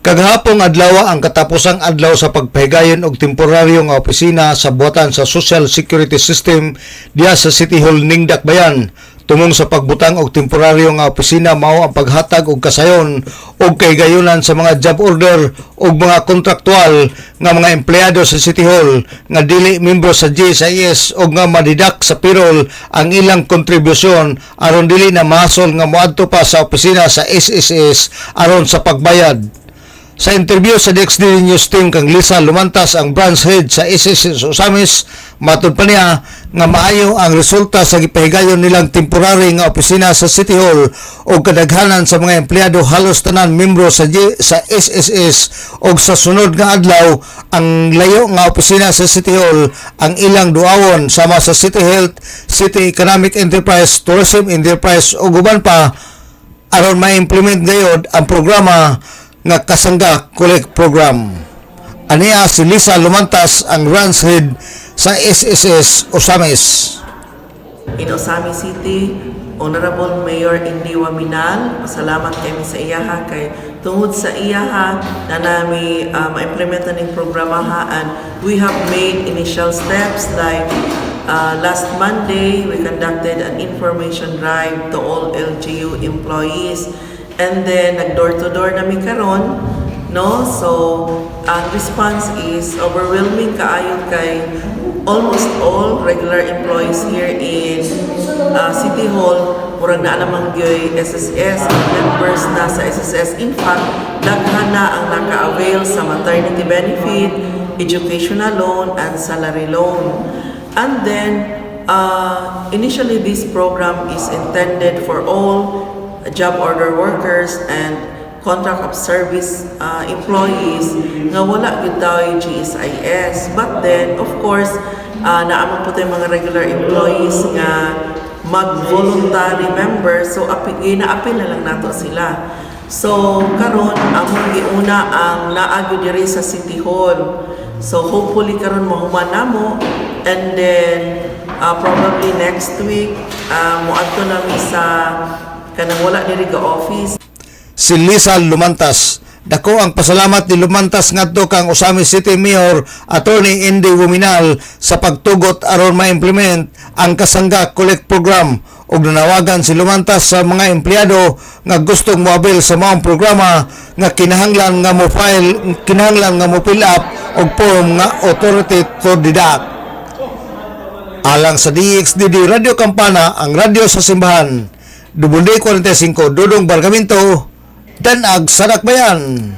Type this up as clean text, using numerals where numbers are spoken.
Kaghapong adlaw ang katapusang adlaw sa pagpahigayon og temporaryo nga opisina sa buhatan sa Social Security System diya sa City Hall ning Dakbayan. Tumong sa pagbutang og temporaryo nga opisina mao ang paghatag og kasayon og kahigayonan sa mga job order og mga kontraktual nga mga empleyado sa City Hall nga dili membro sa GSIS og nga madidak sa payroll ang ilang kontribusyon aron dili na mahasol nga moadto pa sa opisina sa SSS aron sa pagbayad. Sa interview sa DXD News Team kang Lisa Lumantas ang branch head sa SSS Osamis, matud pa niya nga maayo ang resulta sa gipahigayon nilang temporary nga opisina sa City Hall o kadaghanan sa mga empleyado halos tanan membro sa SSS o sa sunod nga adlaw ang layo nga opisina sa City Hall ang ilang duawon sama sa City Health, City Economic Enterprise, Tourism Enterprise o guban pa aron ma-implement gayod ang programa nga Kasangga Collect Program. Aniya si Lisa Lumantas ang branch head sa SSS Osamis. In Osamis City, Honorable Mayor Indy Waminal, salamat kami sa iyaha kay tungod sa iyaha na nami ma-implementan ng programa ha, and we have made initial steps like last Monday we conducted an information drive to all LGU employees. And then, nag-door-to-door namin karon, no? So, ang response is overwhelming kaayo kay almost all regular employees here in City Hall. Murag na namang gyoy SSS, members na sa SSS. In fact, daghan na ang naka-avail sa maternity benefit, educational loan, and salary loan. And then, initially this program is intended for all job order workers and contract of service employees nga wala gid daw yung GSIS. But then, of course, naamang po tayong mga regular employees nga mag-voluntary member, so gina-apil na lang nato sila. So, karon among giuna ang naagyo diri sa City Hall. So, hopefully karon mahuman namo, and then probably next week moadto nami sa kanang wala diri ka office. Si Lisa Lumantas. Dako ang pasalamat ni Lumantas ngadto kang Osamis City Mayor Attorney Indy Waminal sa pagtugot aron ma-implement ang Kasangga Collect Program ug nanawagan si Lumantas sa mga empleyado nga gustong moabil sa maong programa nga kinahanglan nga mo fill up og form nga authority to deduct. Alang sa DXDD Radio Kampana, ang radyo sa simbahan. Double Day 45, Dudong Bargamento, Danag sa Dakbayan.